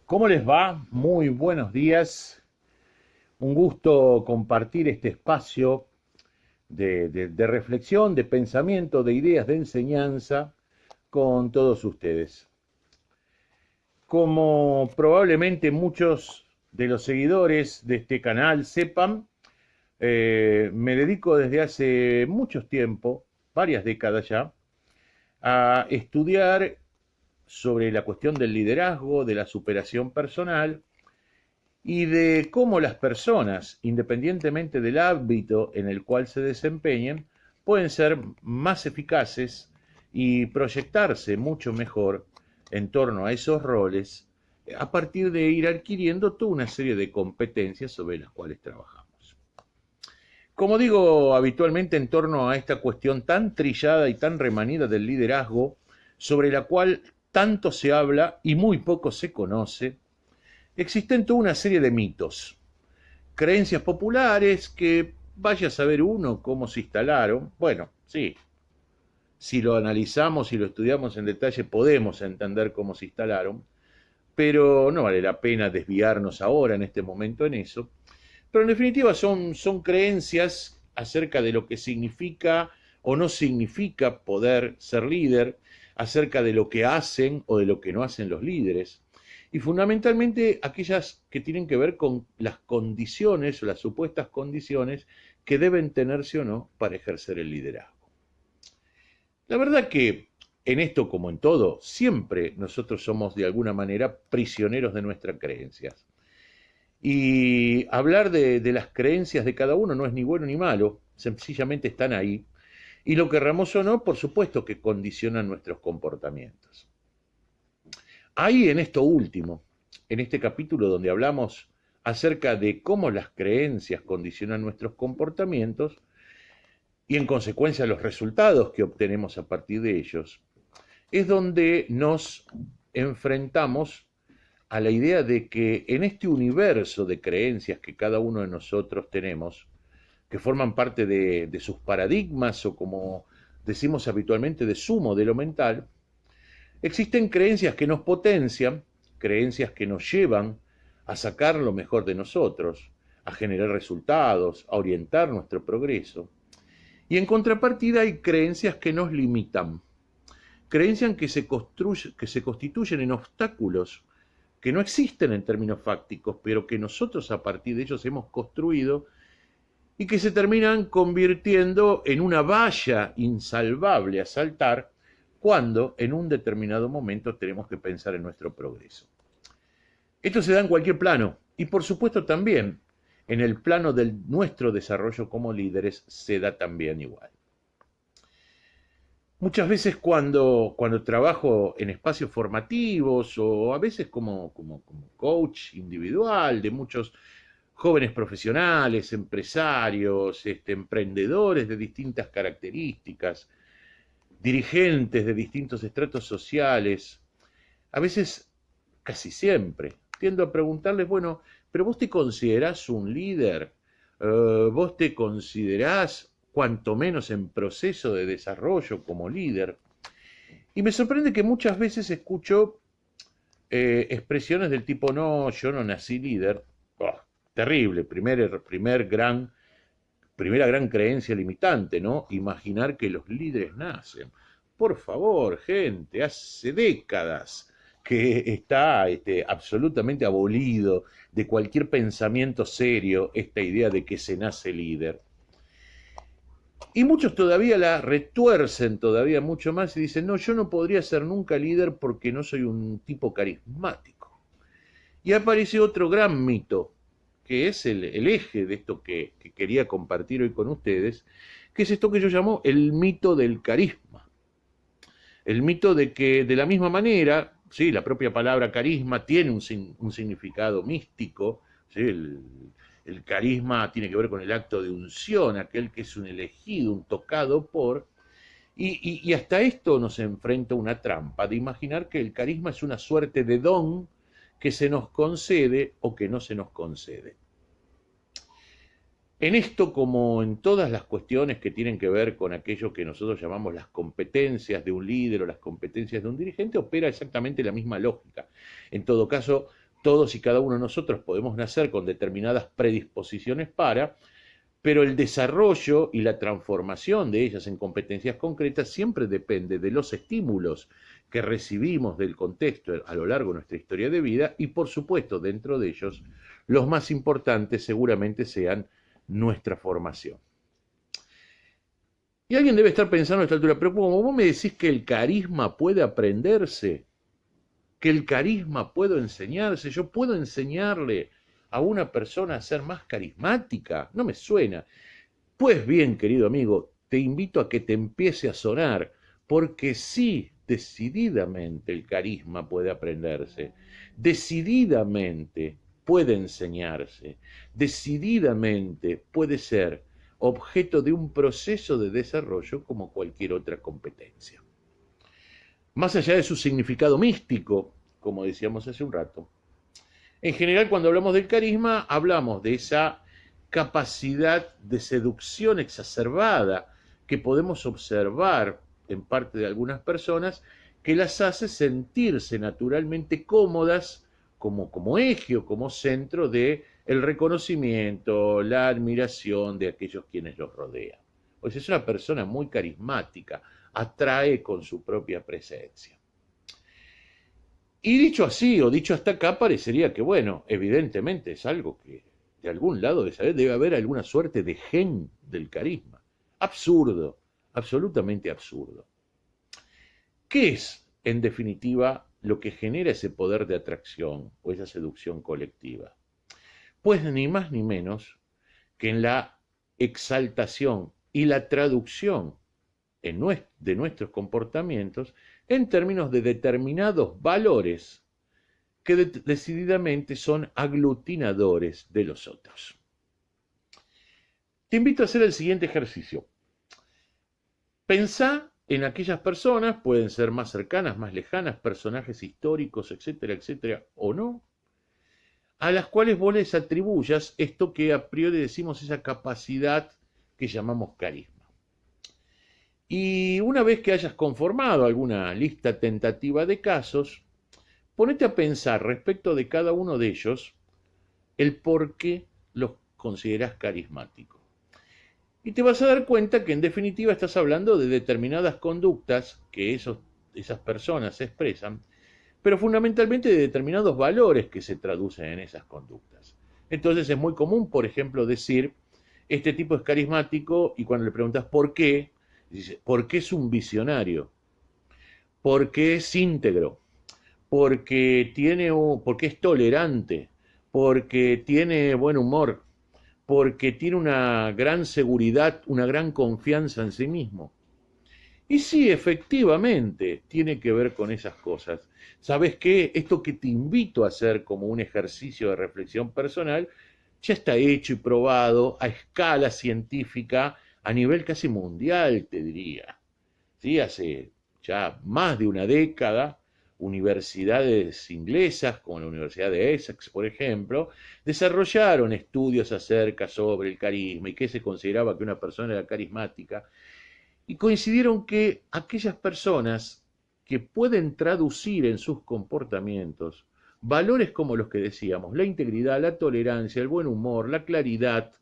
¿Cómo les va? Muy buenos días. Un gusto compartir este espacio de reflexión, de pensamiento, de ideas, de enseñanza con todos ustedes. Como probablemente muchos de los seguidores de este canal sepan, me dedico desde hace mucho tiempo, varias décadas ya, a estudiar sobre la cuestión del liderazgo, de la superación personal y de cómo las personas, independientemente del ámbito en el cual se desempeñen, pueden ser más eficaces y proyectarse mucho mejor en torno a esos roles a partir de ir adquiriendo toda una serie de competencias sobre las cuales trabajamos. Como digo habitualmente en torno a esta cuestión tan trillada y tan remanida del liderazgo, sobre la cual tanto se habla y muy poco se conoce, existen toda una serie de mitos, creencias populares que vaya a saber uno cómo se instalaron. Bueno, sí, si lo analizamos y lo estudiamos en detalle podemos entender cómo se instalaron, pero no vale la pena desviarnos ahora en este momento en eso. Pero en definitiva son creencias acerca de lo que significa o no significa poder ser líder, acerca de lo que hacen o de lo que no hacen los líderes, y fundamentalmente aquellas que tienen que ver con las condiciones o las supuestas condiciones que deben tenerse o no para ejercer el liderazgo. La verdad que en esto como en todo, siempre nosotros somos de alguna manera prisioneros de nuestras creencias. Y hablar de las creencias de cada uno no es ni bueno ni malo, sencillamente están ahí. Y lo querramos o no, por supuesto que condicionan nuestros comportamientos. Ahí en esto último, en este capítulo donde hablamos acerca de cómo las creencias condicionan nuestros comportamientos y en consecuencia los resultados que obtenemos a partir de ellos, es donde nos enfrentamos a la idea de que en este universo de creencias que cada uno de nosotros tenemos, que forman parte de sus paradigmas o como decimos habitualmente de su modelo mental, existen creencias que nos potencian, creencias que nos llevan a sacar lo mejor de nosotros, a generar resultados, a orientar nuestro progreso. Y en contrapartida hay creencias que nos limitan, creencias que se constituyen en obstáculos que no existen en términos fácticos, pero que nosotros a partir de ellos hemos construido y que se terminan convirtiendo en una valla insalvable a saltar cuando en un determinado momento tenemos que pensar en nuestro progreso. Esto se da en cualquier plano y por supuesto también en el plano de nuestro desarrollo como líderes se da también igual. Muchas veces cuando trabajo en espacios formativos o a veces como coach individual de muchos jóvenes profesionales, empresarios, emprendedores de distintas características, dirigentes de distintos estratos sociales, a veces, casi siempre, tiendo a preguntarles, bueno, pero vos te considerás un líder, vos te considerás cuanto menos en proceso de desarrollo como líder. Y me sorprende que muchas veces escucho expresiones del tipo, no, yo no nací líder. Oh, terrible, primera gran creencia limitante, ¿no? Imaginar que los líderes nacen. Por favor, gente, hace décadas que está absolutamente abolido de cualquier pensamiento serio esta idea de que se nace líder. Y muchos todavía la retuercen todavía mucho más y dicen, no, yo no podría ser nunca líder porque no soy un tipo carismático. Y aparece otro gran mito, que es el eje de esto que quería compartir hoy con ustedes, que es esto que yo llamo el mito del carisma. El mito de que de la misma manera, ¿sí? La propia palabra carisma tiene un significado místico, ¿sí? El carisma tiene que ver con el acto de unción, aquel que es un elegido, un tocado por, y hasta esto nos enfrenta una trampa de imaginar que el carisma es una suerte de don que se nos concede o que no se nos concede. En esto, como en todas las cuestiones que tienen que ver con aquello que nosotros llamamos las competencias de un líder o las competencias de un dirigente, opera exactamente la misma lógica. En todo caso, todos y cada uno de nosotros podemos nacer con determinadas predisposiciones pero el desarrollo y la transformación de ellas en competencias concretas siempre depende de los estímulos que recibimos del contexto a lo largo de nuestra historia de vida y, por supuesto, dentro de ellos, los más importantes seguramente sean nuestra formación. Y alguien debe estar pensando a esta altura, pero como vos me decís que el carisma puede aprenderse, que el carisma puede enseñarse, yo puedo enseñarle a una persona a ser más carismática, no me suena. Pues bien, querido amigo, te invito a que te empiece a sonar, porque sí, decididamente el carisma puede aprenderse, decididamente puede enseñarse, decididamente puede ser objeto de un proceso de desarrollo como cualquier otra competencia. Más allá de su significado místico, como decíamos hace un rato, en general cuando hablamos del carisma hablamos de esa capacidad de seducción exacerbada que podemos observar en parte de algunas personas que las hace sentirse naturalmente cómodas como eje o como centro de el reconocimiento, la admiración de aquellos quienes los rodean. Pues es una persona muy carismática, atrae con su propia presencia. Y dicho así, o dicho hasta acá, parecería que, bueno, evidentemente es algo que de algún lado de saber debe haber alguna suerte de gen del carisma. Absurdo, absolutamente absurdo. ¿Qué es, en definitiva, lo que genera ese poder de atracción o esa seducción colectiva? Pues ni más ni menos que en la exaltación y la traducción de nuestros comportamientos en términos de determinados valores que decididamente son aglutinadores de los otros. Te invito a hacer el siguiente ejercicio. Pensá en aquellas personas, pueden ser más cercanas, más lejanas, personajes históricos, etcétera, etcétera, o no, a las cuales vos les atribuyas esto que a priori decimos esa capacidad que llamamos carisma. Y una vez que hayas conformado alguna lista tentativa de casos, ponete a pensar respecto de cada uno de ellos el por qué los considerás carismáticos. Y te vas a dar cuenta que en definitiva estás hablando de determinadas conductas que esas personas expresan, pero fundamentalmente de determinados valores que se traducen en esas conductas. Entonces es muy común, por ejemplo, decir, este tipo es carismático, y cuando le preguntas por qué, dice, porque es un visionario, porque es íntegro, porque es tolerante, porque tiene buen humor, porque tiene una gran seguridad, una gran confianza en sí mismo. Y sí, efectivamente, tiene que ver con esas cosas. ¿Sabes qué? Esto que te invito a hacer como un ejercicio de reflexión personal, ya está hecho y probado a escala científica, a nivel casi mundial, te diría. ¿Sí? Hace ya más de una década, universidades inglesas, como la Universidad de Essex, por ejemplo, desarrollaron estudios acerca sobre el carisma y qué se consideraba que una persona era carismática, y coincidieron que aquellas personas que pueden traducir en sus comportamientos valores como los que decíamos, la integridad, la tolerancia, el buen humor, la claridad,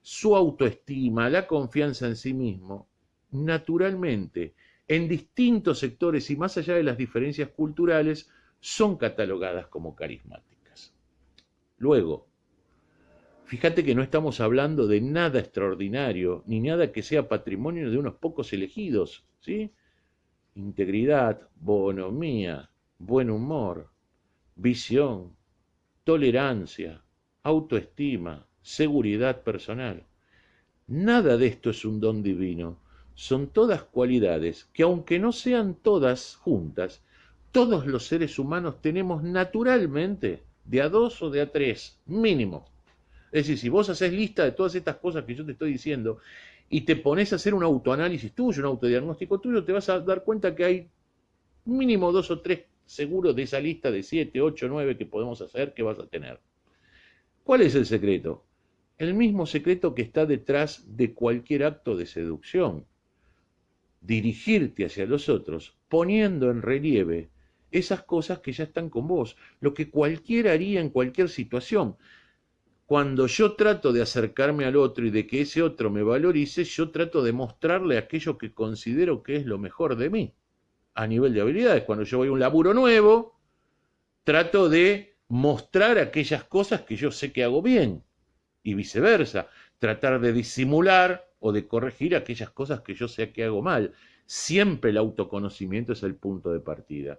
su autoestima, la confianza en sí mismo, naturalmente, en distintos sectores y más allá de las diferencias culturales, son catalogadas como carismáticas. Luego, fíjate que no estamos hablando de nada extraordinario, ni nada que sea patrimonio de unos pocos elegidos, ¿sí? Integridad, bonomía, buen humor, visión, tolerancia, autoestima, seguridad personal. Nada de esto es un don divino, son todas cualidades que aunque no sean todas juntas, todos los seres humanos tenemos naturalmente de a dos o de a tres, mínimo. Es decir, si vos haces lista de todas estas cosas que yo te estoy diciendo y te pones a hacer un autoanálisis tuyo, un autodiagnóstico tuyo, te vas a dar cuenta que hay mínimo dos o tres seguros de esa lista de 7, 8, 9 que podemos hacer que vas a tener. ¿Cuál es el secreto? El mismo secreto que está detrás de cualquier acto de seducción. Dirigirte hacia los otros poniendo en relieve esas cosas que ya están con vos, lo que cualquiera haría en cualquier situación. Cuando yo trato de acercarme al otro y de que ese otro me valorice, yo trato de mostrarle aquello que considero que es lo mejor de mí, a nivel de habilidades. Cuando yo voy a un laburo nuevo, trato de mostrar aquellas cosas que yo sé que hago bien, y viceversa, tratar de disimular o de corregir aquellas cosas que yo sé que hago mal. Siempre el autoconocimiento es el punto de partida.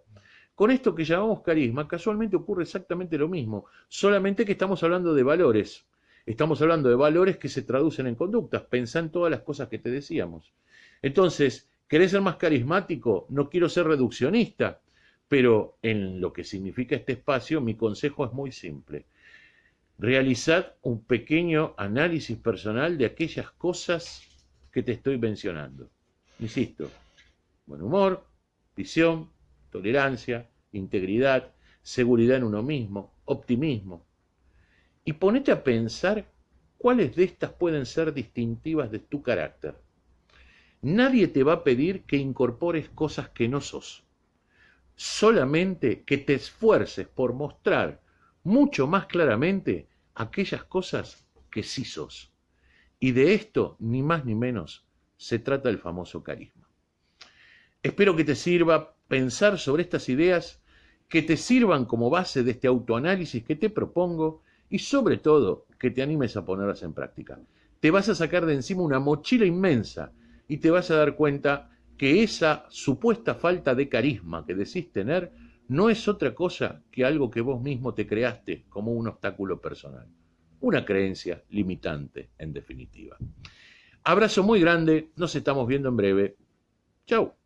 Con esto que llamamos carisma, casualmente ocurre exactamente lo mismo, solamente que estamos hablando de valores. Estamos hablando de valores que se traducen en conductas. Pensá en todas las cosas que te decíamos. Entonces, ¿querés ser más carismático? No quiero ser reduccionista, pero en lo que significa este espacio, mi consejo es muy simple. Realizad un pequeño análisis personal de aquellas cosas que te estoy mencionando. Insisto, buen humor, visión, tolerancia, integridad, seguridad en uno mismo, optimismo. Y ponete a pensar cuáles de estas pueden ser distintivas de tu carácter. Nadie te va a pedir que incorpores cosas que no sos. Solamente que te esfuerces por mostrar mucho más claramente aquellas cosas que sí sos. Y de esto, ni más ni menos, se trata el famoso carisma. Espero que te sirva pensar sobre estas ideas, que te sirvan como base de este autoanálisis que te propongo y sobre todo que te animes a ponerlas en práctica. Te vas a sacar de encima una mochila inmensa y te vas a dar cuenta que esa supuesta falta de carisma que decís tener no es otra cosa que algo que vos mismo te creaste como un obstáculo personal. Una creencia limitante, en definitiva. Abrazo muy grande, nos estamos viendo en breve. Chau.